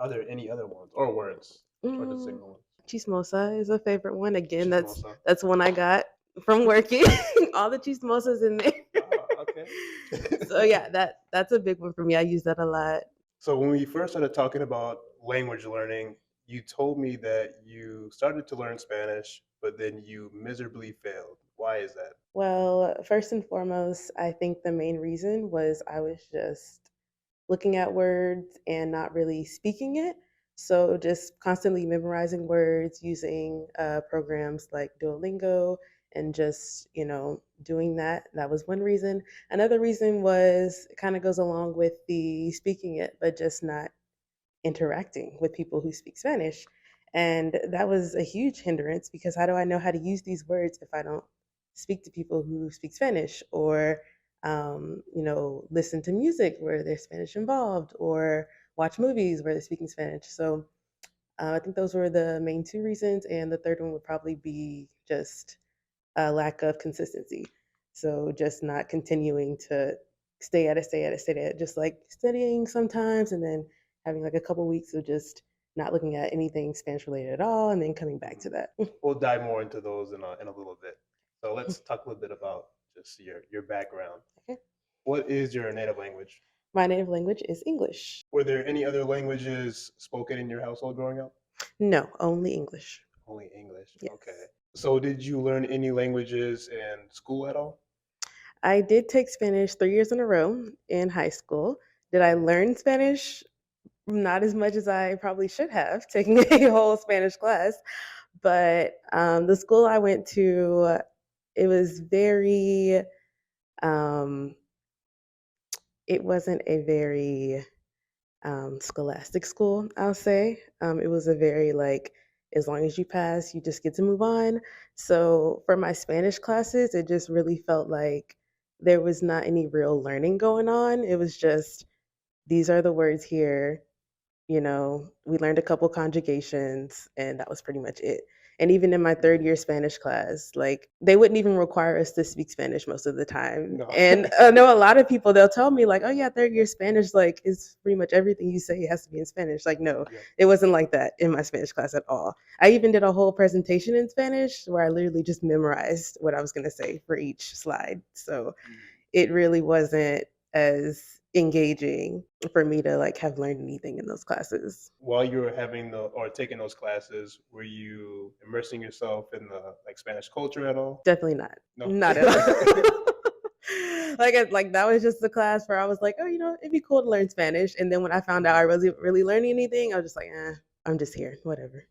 Are there any other ones or words or the Mm, single ones? chismosa is a favorite one. Again, that's Chismosa. that's one I got from working. All the chismosas in there. Okay. So yeah, that's a big one for me. I use that a lot. So when we first started talking about language learning, you told me that you started to learn Spanish, but then you miserably failed. Why is that? Well, first and foremost, I think the main reason was I was just looking at words and not really speaking it. So just constantly memorizing words using programs like Duolingo and just, doing that. That was one reason. Another reason was it kind of goes along with the speaking it, but just not interacting with people who speak Spanish. And that was a huge hindrance because how do I know how to use these words if I don't speak to people who speak Spanish or, listen to music where there's Spanish involved or watch movies where they're speaking Spanish? So I think those were the main two reasons. And the third one would probably be just a lack of consistency. So just not continuing to stay at it, just like studying sometimes and then having like a couple weeks of just not looking at anything Spanish related at all and then coming back to that. We'll dive more into those in a little bit. So let's talk a little bit about just your background. Okay. What is your native language? My native language is English. Were there any other languages spoken in your household growing up? No, only English. Only English. Okay. Yes. So did you learn any languages in school at all? I did take Spanish 3 years in a row in high school. Did I learn Spanish? Not as much as I probably should have, taking a whole Spanish class. But the school I went to, it was very, um, it wasn't a very scholastic school, I'll say. It was a very like, as long as you pass, you just get to move on. So for my Spanish classes, it just really felt like there was not any real learning going on. It was just, these are the words here. We learned a couple conjugations and that was pretty much it. And even in my third year Spanish class, like they wouldn't even require us to speak Spanish most of the time. No. And I know a lot of people, they'll tell me, like, oh, yeah, third year Spanish, like, is pretty much everything you say has to be in Spanish. Like, no, Yeah. it wasn't like that in my Spanish class at all. I even did a whole presentation in Spanish where I literally just memorized what I was going to say for each slide. So it really wasn't as engaging for me to like have learned anything in those classes. While you were having the or taking those classes, were you immersing yourself in the like Spanish culture at all? Definitely not. No. Not at all. Like that was just the class where I was like, oh, it'd be cool to learn Spanish. And then when I found out I wasn't really learning anything, I was just like, I'm just here, whatever.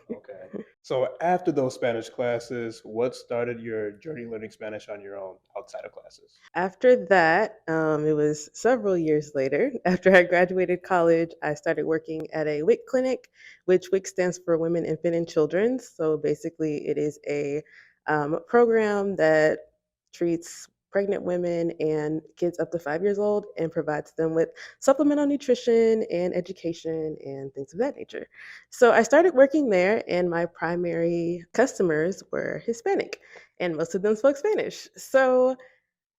Okay. So after those Spanish classes, what started your journey learning Spanish on your own outside of classes? After that, it was several years later. After I graduated college, I started working at a WIC clinic, which WIC stands for Women, Infant, and Children's. So basically, it is a program that treats pregnant women and kids up to 5 years old and provides them with supplemental nutrition and education and things of that nature. So I started working there, and my primary customers were Hispanic, and most of them spoke Spanish. So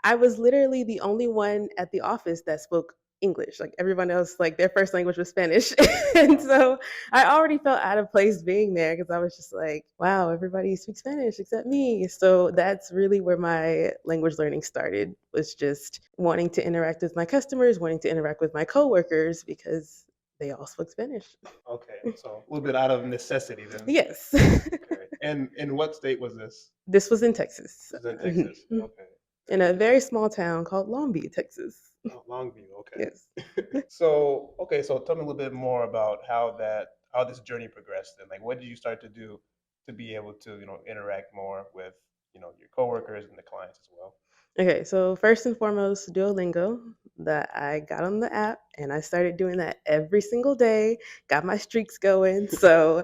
I was literally the only one at the office that spoke English. Like everyone else, like their first language was Spanish. And so I already felt out of place being there because I was just like, wow, everybody speaks Spanish except me. So that's really where my language learning started, was just wanting to interact with my customers, wanting to interact with my coworkers because they all spoke Spanish. Okay, so a little bit out of necessity then. Yes. Okay. And in what state was this? This was in Texas. This is in Texas. Okay. In a very small town called Longview, Texas. Oh, Longview. Okay. Yes. So okay, so tell me a little bit more about how this journey progressed and like what did you start to do to be able to interact more with your coworkers and the clients as well. Okay, so first and foremost, Duolingo, that I got on the app and I started doing that every single day, got my streaks going. So,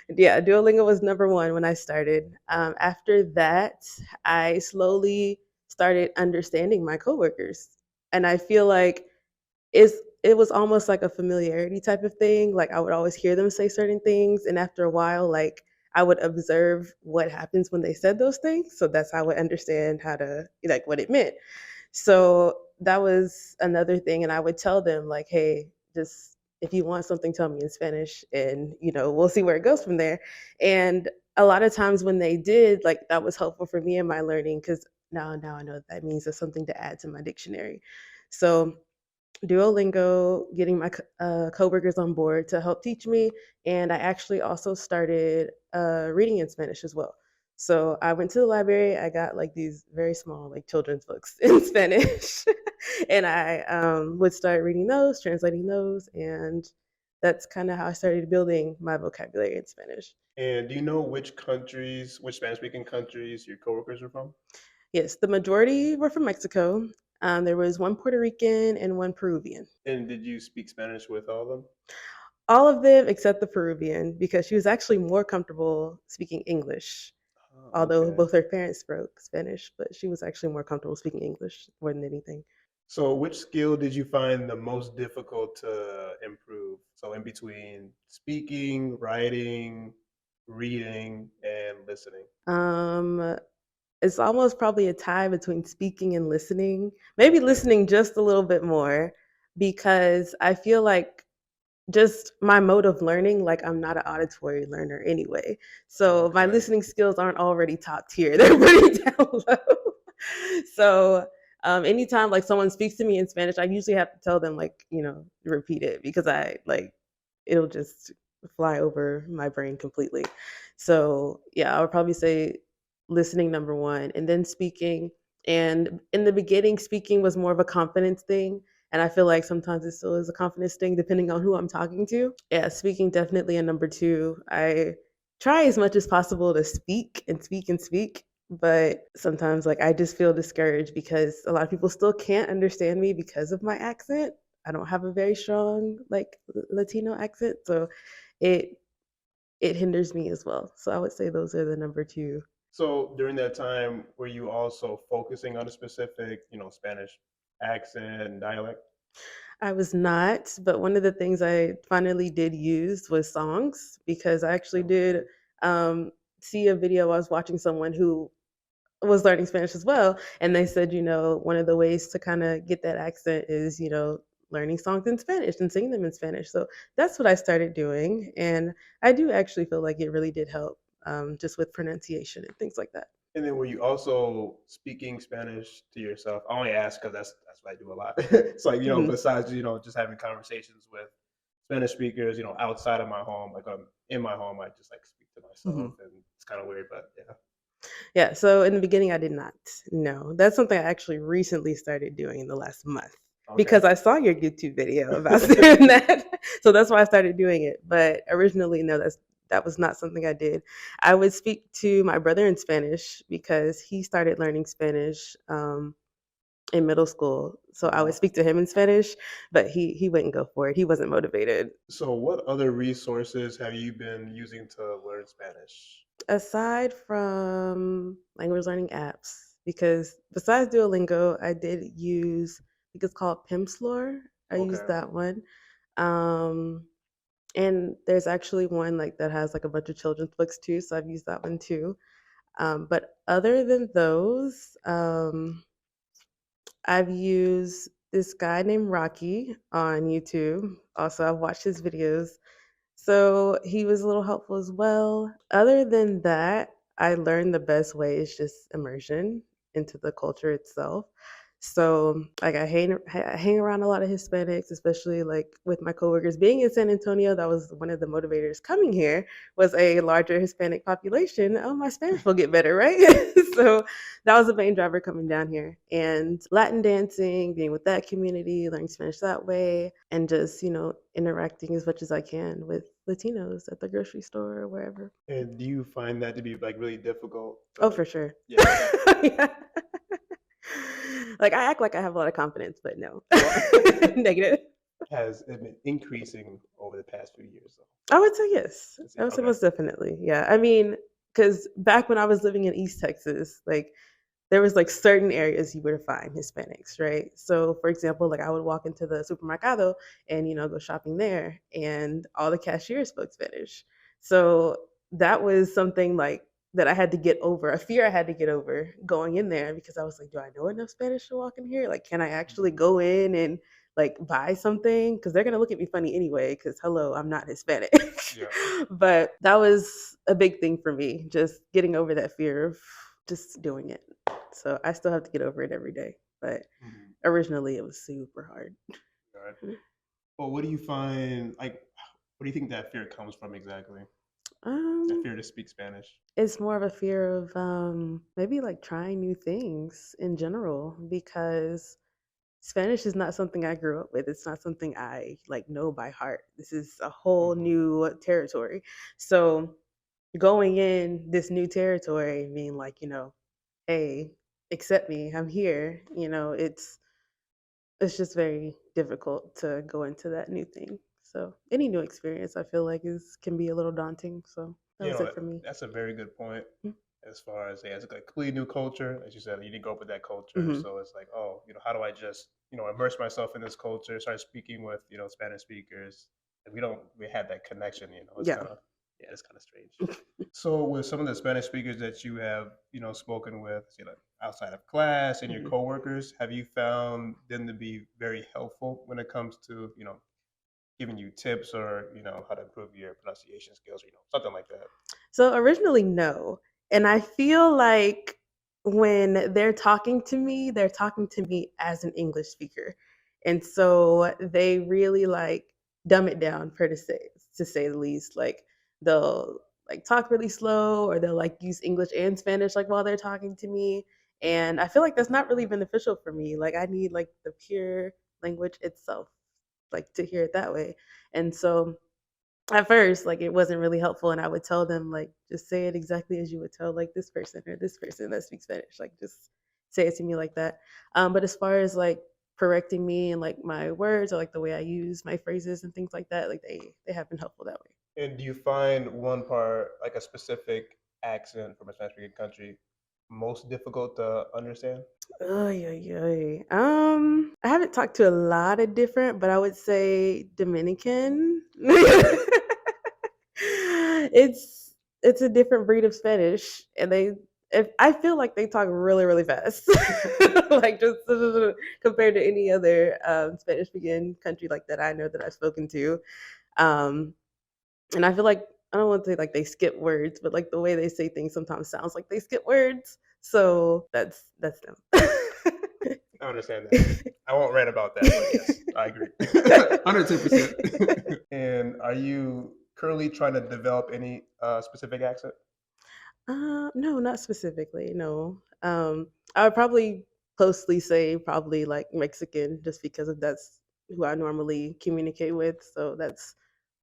yeah, Duolingo was number one when I started. After that, I slowly started understanding my coworkers. And I feel like it was almost like a familiarity type of thing. Like I would always hear them say certain things, and after a while, like I would observe what happens when they said those things. So that's how I would understand how to like what it meant. So that was another thing, and I would tell them like, "Hey, just if you want something, tell me in Spanish, and we'll see where it goes from there. And a lot of times when they did, like, that was helpful for me in my learning, because now I know that means there's something to add to my dictionary. So Duolingo, getting my coworkers on board to help teach me, and I actually also started reading in Spanish as well. So I went to the library. I got like these very small like children's books in Spanish, and I would start reading those, translating those, and that's kind of how I started building my vocabulary in Spanish. And do you know which countries, which Spanish-speaking countries your coworkers are from? Yes, the majority were from Mexico. There was one Puerto Rican and one Peruvian. And did you speak Spanish with all of them? All of them except the Peruvian, because she was actually more comfortable speaking English, Oh, although okay. both her parents spoke Spanish, but she was actually more comfortable speaking English more than anything. So, which skill did you find the most difficult to improve? So, in between speaking, writing, reading, and listening. Um, it's almost probably a tie between speaking and listening. Maybe Okay. listening just a little bit more, because I feel like just my mode of learning, like, I'm not an auditory learner anyway. So my Okay. listening skills aren't already top tier. They're pretty down low. So anytime like someone speaks to me in Spanish, I usually have to tell them, like, repeat it, because I like it'll just fly over my brain completely. So yeah, I would probably say listening number one, and then speaking. And in the beginning, speaking was more of a confidence thing. And I feel like sometimes it still is a confidence thing depending on who I'm talking to. Yeah, speaking definitely a number two. I try as much as possible to speak and speak and speak, but sometimes like I just feel discouraged because a lot of people still can't understand me because of my accent. I don't have a very strong like Latino accent, so it it hinders me as well. So I would say those are the number two. So, during that time, were you also focusing on a specific, Spanish accent and dialect? I was not, but one of the things I finally did use was songs, because I actually did Okay. um, see a video. I was watching someone who was learning Spanish as well, and they said, one of the ways to kind of get that accent is, learning songs in Spanish and singing them in Spanish. So that's what I started doing, and I do actually feel like it really did help, just with pronunciation and things like that. And then were you also speaking Spanish to yourself? I only ask because that's what I do a lot. It's like, Mhm. besides, just having conversations with Spanish speakers, outside of my home, like in my home, I just like speak to myself, Mhm. and it's kind of weird, but yeah. Yeah, so in the beginning, I did not. No, that's something I actually recently started doing in the last month, Okay. because I saw your YouTube video about doing that. So that's why I started doing it. But originally, no, that was not something I did. I would speak to my brother in Spanish because he started learning Spanish in middle school. So I would Wow. speak to him in Spanish, but he wouldn't go for it. He wasn't motivated. So, what other resources have you been using to learn Spanish? Aside from language learning apps, because besides Duolingo, I did use, I think it's called Pimsleur. I used Okay. that one. Um, and there's actually one like that has like a bunch of children's books too, so I've used that one too. But other than those, I've used this guy named Rocky on YouTube. Also, I've watched his videos, so he was a little helpful as well. Other than that, I learned the best way is just immersion into the culture itself. So, like, I hang around a lot of Hispanics, especially like with my coworkers. Being in San Antonio, that was one of the motivators coming here, was a larger Hispanic population. Oh, my Spanish will get better, right? So that was the main driver coming down here. And Latin dancing, being with that community, learning Spanish that way, and just, interacting as much as I can with Latinos at the grocery store or wherever. And do you find that to be like really difficult to Oh, like, for sure. yeah, okay. Yeah. Like, I act like I have a lot of confidence, but no. So, Negative. has it been increasing over the past few years, though? I would say yes. Let's I see. would say Okay. most definitely. Yeah. I mean, because back when I was living in East Texas, like, there was like certain areas you would find Hispanics, right? So, for example, like, I would walk into the supermercado and go shopping there, and all the cashiers spoke Spanish. So that was something like that I had to get over, a fear I had to get over going in there, because I was like, do I know enough Spanish to walk in here? Like, can I actually Mhm. go in and like buy something because they're gonna look at me funny anyway. Because hello, I'm not Hispanic. Yeah. But that was a big thing for me, just getting over that fear of just doing it. So I still have to get over it every day. But Mhm. originally, it was super hard. All right. Well, what do you find like? What do you think that fear comes from exactly? That Um, fear to speak Spanish. it's more of a fear of maybe like trying new things in general because Spanish is not something I grew up with. It's not something I like know by heart. This is a whole Hmm. new territory. So going in this new territory, being like, hey, accept me, I'm here. It's just very difficult to go into that new thing. So any new experience, I feel like is can be a little daunting. So that You was know, it for me. that's a very good point. As far as yeah, it's like a completely new culture, as you said, you didn't go up with that culture, Mm-hmm. so it's like, oh, how do I just immerse myself in this culture, start speaking with Spanish speakers, and we had that connection. It's Yeah. kind of yeah, it's kind of strange. So with some of the Spanish speakers that you have spoken with, outside of class and your Mhm. coworkers, have you found them to be very helpful when it comes to giving you tips or how to improve your pronunciation skills or something like that? So originally, no. And I feel like when they're talking to me as an English speaker. And so they really like dumb it down to say the least. Like they'll like talk really slow or they'll like use English and Spanish like while they're talking to me. And I feel like that's not really beneficial for me. Like I need like the pure language itself, like to hear it that way. And so at first, like it wasn't really helpful, and I would tell them like, just say it exactly as you would tell like this person or this person that speaks Spanish. Like, just say it to me like that. But as far as like correcting me and like my words or like the way I use my phrases and things like that, like they have been helpful that way. And do you find one part, like a specific accent from a Spanish speaking country, most difficult to understand? Oy, oy, oy. I haven't talked to a lot of different, but I would say Dominican. It's a different breed of Spanish, and if I feel like they talk really really fast, like just compared to any other Spanish speaking country like that I know that I've spoken to. Um, and I feel like I don't want to say like they skip words, but like the way they say things sometimes sounds like they skip words. So that's them. I understand that. I won't rant about that, but yes, I agree. 110%. And are you currently trying to develop any specific accent? No, not specifically. No. I would probably closely say probably like Mexican, just because of that's who I normally communicate with. So that's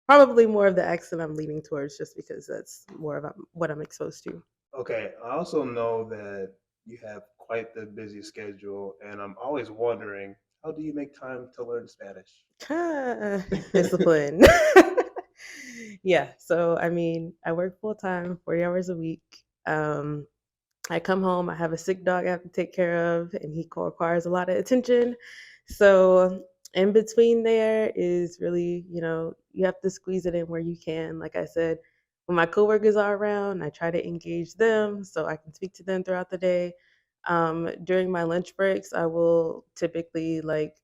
probably more of the accent I'm leaning towards, just because that's more of what I'm exposed to. Okay, I also know that you have quite the busy schedule, and I'm always wondering, how do you make time to learn Spanish? Ah, discipline. Yeah. So I mean, I work full time, 40 hours a week. I come home, I have a sick dog I have to take care of, and he requires a lot of attention. So, in between there is really, you have to squeeze it in where you can. Like I said, when my coworkers are around, I try to engage them so I can speak to them throughout the day. During my lunch breaks, I will typically like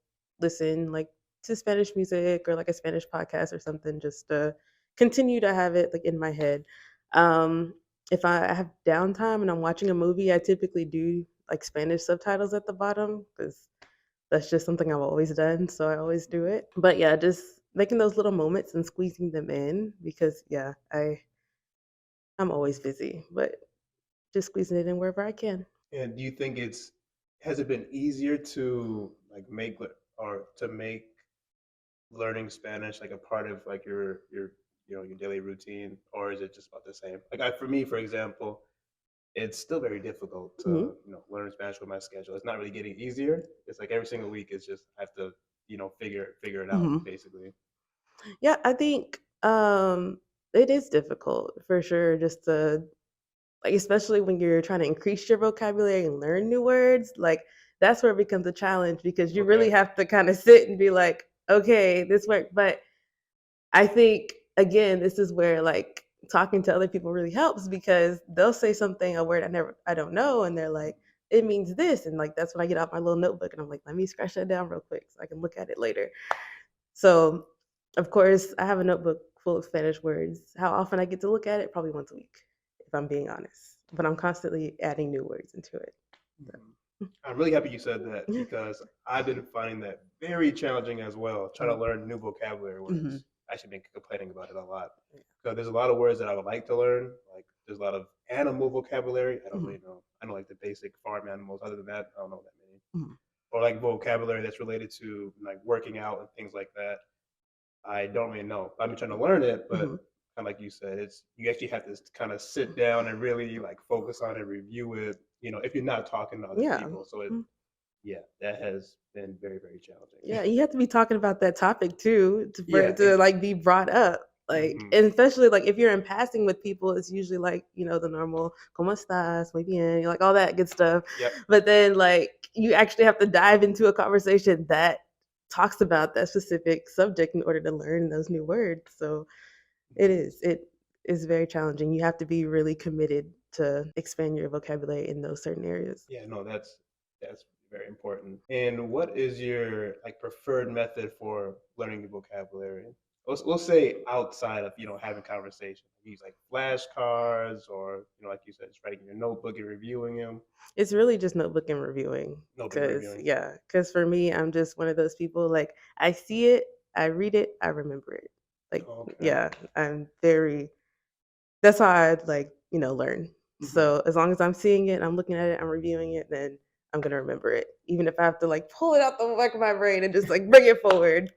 listen like to Spanish music or like a Spanish podcast or something just to continue to have it like in my head. If I have downtime and I'm watching a movie, I typically do like Spanish subtitles at the bottom because that's just something I've always done. So I always do it. But yeah, just making those little moments and squeezing them in because yeah, I'm always busy, but just squeezing it in wherever I can. And do you think has it been easier to like or to make learning Spanish like a part of like your daily routine, or is it just about the same? Like for me, for example, it's still very difficult Hmm. to learn Spanish with my schedule. It's not really getting easier. It's like every single week, it's just I have to figure it out Hmm. basically. Yeah, I think it is difficult for sure. Just to like, especially when you're trying to increase your vocabulary and learn new words, like that's where it becomes a challenge because you really Okay. have to kind of sit and be like, okay, this worked. But I think again, this is where like talking to other people really helps because they'll say something, a word I don't know, and they're like, it means this. And like, that's when I get out my little notebook and I'm like, let me scratch that down real quick so I can look at it later. So, of course, I have a notebook full of Spanish words. How often I get to look at it? Probably once a week, if I'm being honest. But I'm constantly adding new words into it. I'm really happy you said that because I've been finding that very challenging as well, trying to learn new vocabulary words. Mhm. I've actually been complaining about it a lot. Because there's a lot of words that I would like to learn. Like there's a lot of animal vocabulary. I don't Mhm. really know. I know like the basic farm animals. Other than that, I don't know that many. Mhm. Or like vocabulary that's related to like working out and things like that. I don't really know. I've been trying to learn it, but Mhm. kind of like you said, it's you actually have to kind of sit down and really like focus on it, review it. If you're not talking to other Yeah. people, so it Mhm. yeah, that has been very, very challenging. Yeah, you have to be talking about that topic too for Yeah, it to like be brought up. Like, mhm. and especially like if you're in passing with people, it's usually like, the normal "¿Cómo estás? Muy bien," like all that good stuff. Yep. But then like you actually have to dive into a conversation that talks about that specific subject in order to learn those new words. So it is very challenging. You have to be really committed to expand your vocabulary in those certain areas. Yeah, no, that's very important. And what is your like preferred method for learning the vocabulary? We'll say outside of having conversation. Use like flashcards, or like you said, just writing in your notebook and reviewing them. It's really just notebook and reviewing. Notebook and Cause reviewing. yeah, cause for me, I'm just one of those people. Like I see it, I read it, I remember it. Like Okay. yeah, I'm very. That's how I like learn. Hmm. So as long as I'm seeing it, I'm looking at it, I'm reviewing it, then I'm gonna remember it. Even if I have to like pull it out the back of my brain and just like bring it forward,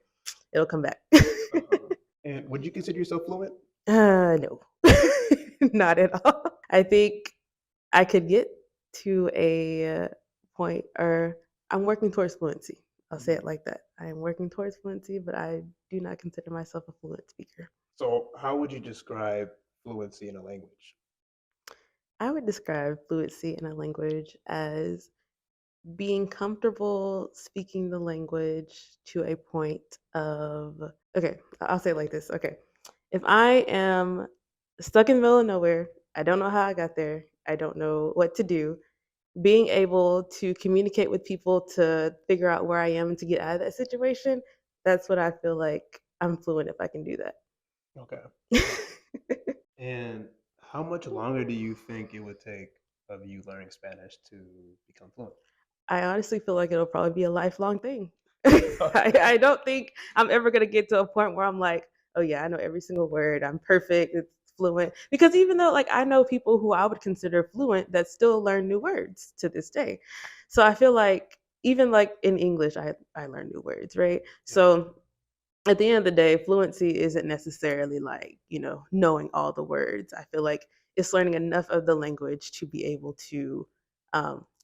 it'll come back. Uh-huh. And would you consider yourself fluent? No, not at all. I think I could get to a point, or I'm working towards fluency. I'll say it Mhm. like that. I am working towards fluency, but I do not consider myself a fluent speaker. So, how would you describe fluency in a language? I would describe fluency in a language as being comfortable speaking the language to a point of, okay, I'll say it like this. Okay. If I am stuck in the middle of nowhere, I don't know how I got there, I don't know what to do, being able to communicate with people to figure out where I am to get out of that situation, that's what I feel like I'm fluent if I can do that. Okay. And how much longer do you think it would take of you learning Spanish to become fluent? I honestly feel like it'll probably be a lifelong thing. Okay. I don't think I'm ever gonna get to a point where I'm like, oh yeah, I know every single word. I'm perfect. It's fluent. Because even though like I know people who I would consider fluent that still learn new words to this day. So I feel like even like in English, I learn new words, right? Yep. So at the end of the day, fluency isn't necessarily like, knowing all the words. I feel like it's learning enough of the language to be able to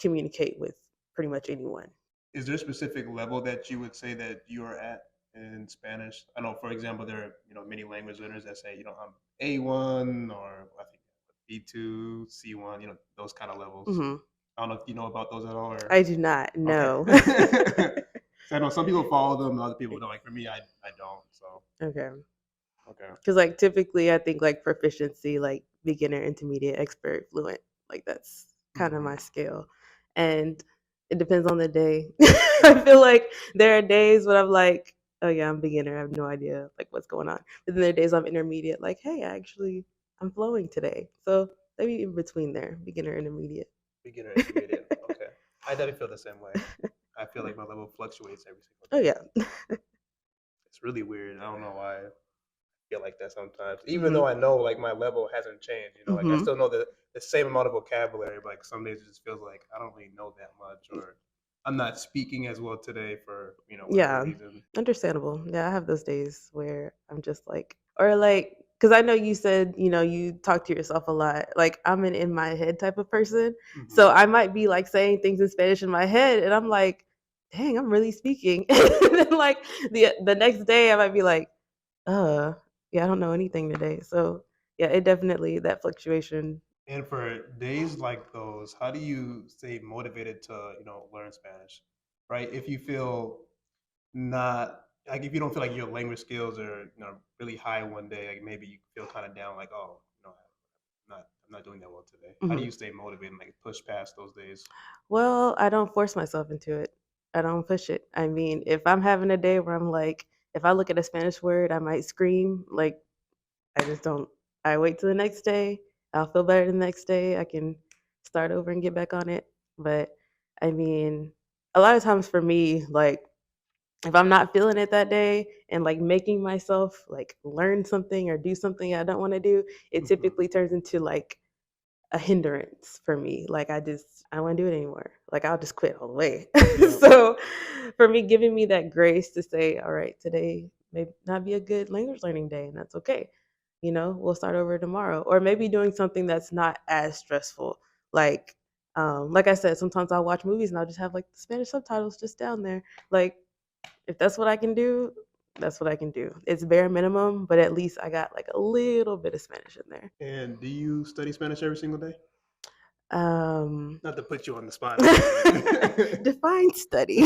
communicate with pretty much anyone. Is there a specific level that you would say that you are at in Spanish? I know, for example, there are many language learners that say I'm A1 or I think B2, C1, those kind of levels. Hmm. I don't know if you know about those at all, or I do not okay. know. So I know some people follow them, other people don't. Like for me, I don't. So Okay. okay. Because like typically, I think like proficiency, like beginner, intermediate, expert, fluent, like that's kind of Hmm. my scale, and it depends on the day. I feel like there are days when I'm like, oh yeah, I'm beginner, I have no idea like what's going on. But then there are days I'm intermediate, like, hey, actually, I'm flowing today. So maybe in between there, beginner, intermediate. Beginner, intermediate. Okay. I definitely feel the same way. I feel like my level fluctuates every single Oh day. yeah. It's really weird. I don't know why I feel like that sometimes. Even Hmm. though I know like my level hasn't changed, like I Hmm. still know the same amount of vocabulary, but like some days it just feels like I don't really know that much, or I'm not speaking as well today for, whatever Yeah, reason. understandable. Yeah, I have those days where I'm just like, or like, because I know you said, you talk to yourself a lot. Like, I'm an in my head type of person. Hmm. So I might be like saying things in Spanish in my head, and I'm like, dang, I'm really speaking. And then, like, the next day, I might be like, yeah, I don't know anything today. So, yeah, it definitely, that fluctuation. And for days like those, how do you stay motivated to, learn Spanish? Right? If you feel not like if you don't feel like your language skills are really high one day, like maybe you feel kind of down, like oh I'm not doing that well today. How do Mhm. you stay motivated and like push past those days? Well, I don't force myself into it. I don't push it. I mean, if I'm having a day where I'm like, if I look at a Spanish word, I might scream. Like, I just don't. I wait till the next day. I'll feel better the next day. I can start over and get back on it. But I mean, a lot of times for me, like, if I'm not feeling it that day and like making myself like learn something or do something I don't want to do, it Hmm. typically turns into like a hindrance for me. Like I don't want to do it anymore. Like I'll just quit all the way. Yeah. So for me, giving me that grace to say, all right, today may not be a good language learning day, and that's okay. We'll start over tomorrow, or maybe doing something that's not as stressful. Like I said, sometimes I'll watch movies and I'll just have like the Spanish subtitles just down there. Like if that's what I can do, that's what I can do. It's bare minimum, but at least I got like a little bit of Spanish in there. And do you study Spanish every single day? Um, Not to put you on the spot again, but define study.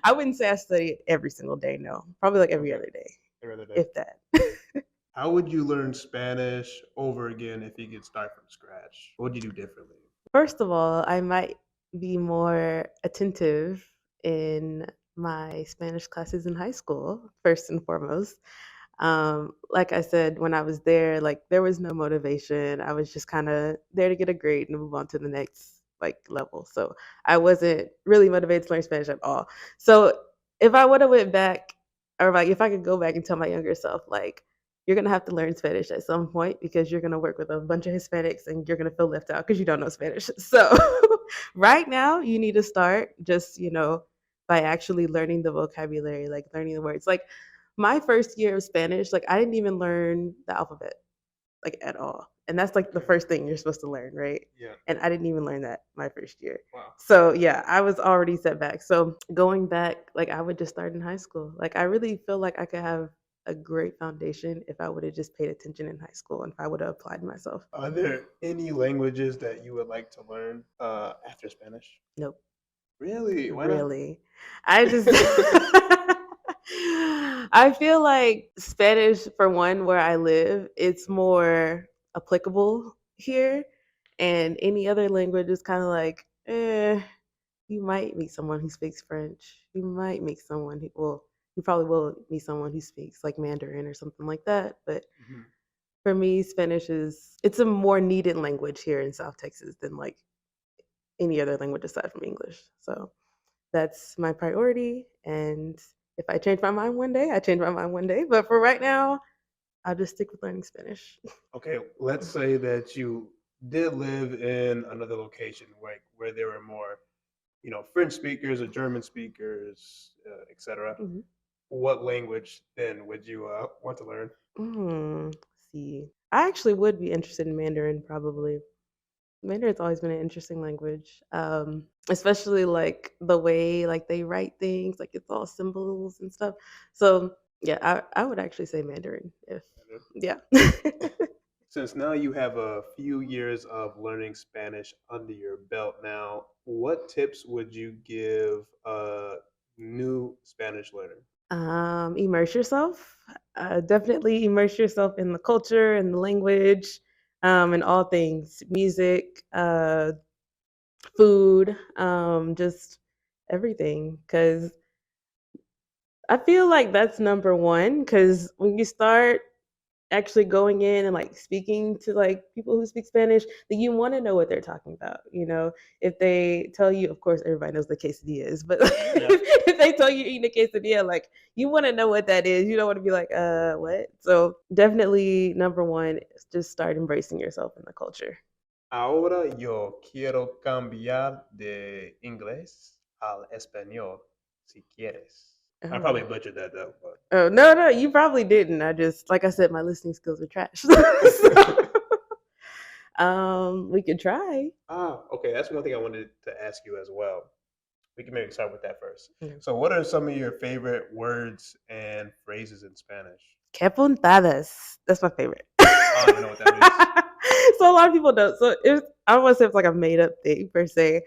I wouldn't say I study it every single day. No, probably like every okay, other day, every other day. if that. How would you learn Spanish over again if you could start from scratch? What would you do differently? First of all, I might be more attentive in my Spanish classes in high school, first and foremost. Like I said, when I was there, like there was no motivation. I was just kind of there to get a grade and move on to the next like level. So I wasn't really motivated to learn Spanish at all. So if I would have went back, or like if I could go back and tell my younger self, like you're gonna have to learn Spanish at some point because you're gonna work with a bunch of Hispanics and you're gonna feel left out because you don't know Spanish. So right now you need to start just by actually learning the vocabulary, like learning the words. Like my first year of Spanish, like I didn't even learn the alphabet like at all. And that's like the Okay. first thing you're supposed to learn, right? Yeah. And I didn't even learn that my first year. Wow. So yeah, I was already set back. So going back, like I would just start in high school. Like I really feel like I could have a great foundation if I would have just paid attention in high school and if I would have applied myself. Are there any languages that you would like to learn after Spanish? Nope. Really? Why not? Really. I just I feel like Spanish for one where I live, it's more applicable here and any other language is kind of like you might meet someone who speaks French. You might meet someone who well, you probably will meet someone who speaks like Mandarin or something like that, but Mhm. for me Spanish is it's a more needed language here in South Texas than like any other language aside from English. So that's my priority. And if I change my mind one day, I change my mind one day. But for right now, I'll just stick with learning Spanish. Okay, let's say that you did live in another location where there were more, French speakers or German speakers, etc. Mhm. What language then would you want to learn? See, I actually would be interested in Mandarin probably. Mandarin's always been an interesting language, especially like the way like they write things, like it's all symbols and stuff. So yeah, I would actually say Mandarin if yeah. Since now you have a few years of learning Spanish under your belt now, what tips would you give a new Spanish learner? Immerse yourself. Definitely immerse yourself in the culture and the language, and all things music, food, just everything. Because I feel like that's number one. Because when you start actually going in and like speaking to like people who speak Spanish, then you want to know what they're talking about. If they tell you, of course, everybody knows the quesadilla is, but Yeah. if they tell you eating a quesadilla, like you want to know what that is. You don't want to be like, what? So definitely number one is just start embracing yourself in the culture. Ahora yo quiero cambiar de inglés al español, si quieres. I probably Oh. butchered that though, Oh no, you probably didn't. I just like I said, my listening skills are trash. but. We could try. Okay. That's one thing I wanted to ask you as well. We can maybe start with that first. Mm. So, what are some of your favorite words and phrases in Spanish? Que puntadas. That's my favorite. I don't even know what that means. So a lot of people don't. So I don't want to say it's like a made up thing per se,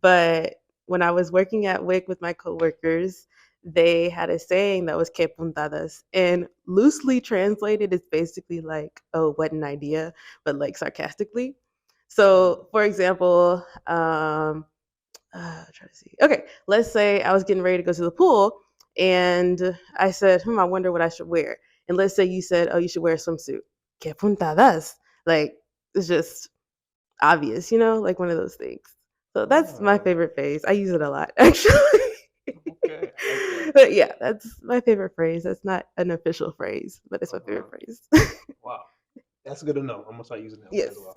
but when I was working at WIC with my coworkers, they had a saying that was que puntadas, and loosely translated, it's basically like, oh, what an idea, but like sarcastically. So, for example, try to see. Okay, let's say I was getting ready to go to the pool, and I said, I wonder what I should wear. And let's say you said, oh, you should wear a swimsuit. Que puntadas. Like, it's just obvious, like one of those things. So that's my favorite phrase. I use it a lot, actually. Okay, I like that. But yeah, that's my favorite phrase. That's not an official phrase, but it's my favorite phrase. Wow, that's good to know. I'm gonna start using that one Yes. as well.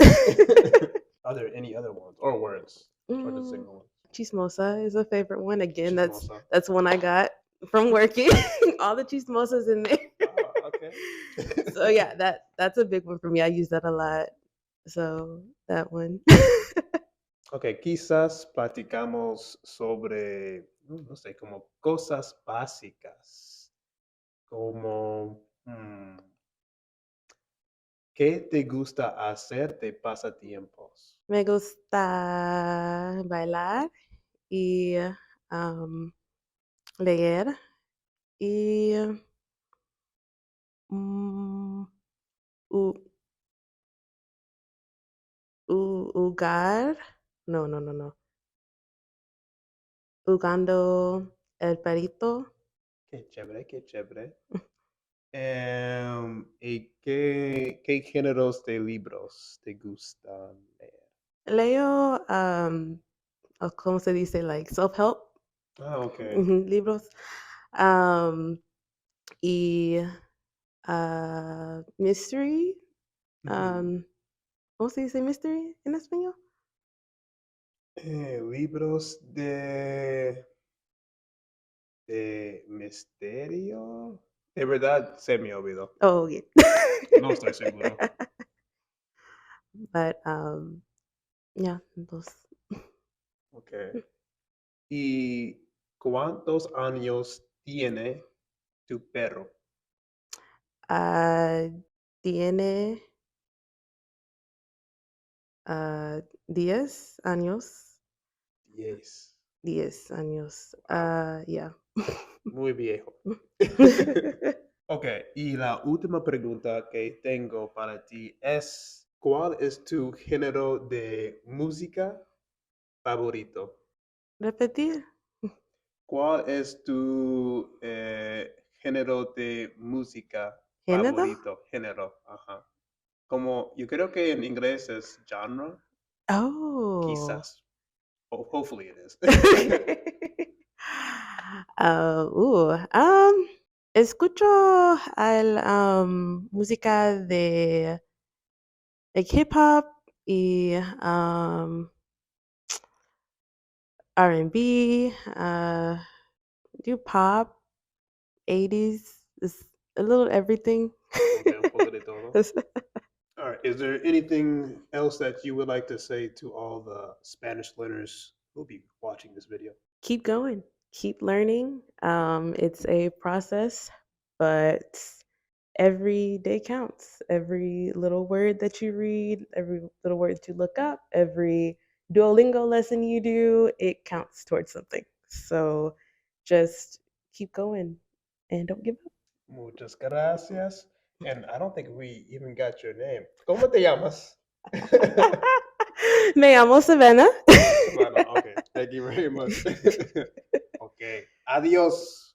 Are there any other ones or words? Or the single ones? Chismosa is a favorite one. Again, Chismosa. that's one I got from working. All the chismosas in there. Okay. So yeah, that's a big one for me. I use that a lot. So that one. Ok, quizás platicamos sobre, no sé, como cosas básicas, como, ¿qué te gusta hacer de pasatiempos? Me gusta bailar y um, leer y mm, u- jugar. No, no, no, no. Jugando el perito. Qué chévere, qué chévere. ¿Y qué géneros de libros te gustan leer? Leo, ¿cómo se dice? Like self-help Ok. libros. Y mystery. ¿Cómo se dice mystery en español? Libros de misterio. De verdad se me olvidó. Oh, yeah. No estoy seguro. But yeah, those. Ok. ¿Y cuántos años tiene tu perro? Tiene 10 años. 10. 10 años. Yeah. Muy viejo. Ok, y la última pregunta que tengo para ti es, ¿cuál es tu género de música favorito? Repetir. ¿Cuál es tu género de música ¿Género? favorito? Género, ajá. Como yo creo que en inglés es genre, Oh. quizás. Hopefully it is. Escucho música de like hip hop y R&B, do pop, 80s, is a little everything. Okay, un poco de todo. All right. Is there anything else that you would like to say to all the Spanish learners who'll be watching this video? Keep going, keep learning. It's a process, but every day counts. Every little word that you read, every little word that you look up, every Duolingo lesson you do, it counts towards something. So just keep going and don't give up. Muchas gracias. And I don't think we even got your name. ¿Cómo te llamas? Me llamo Savannah. Savannah. Okay. Thank you very much. Okay. Adios.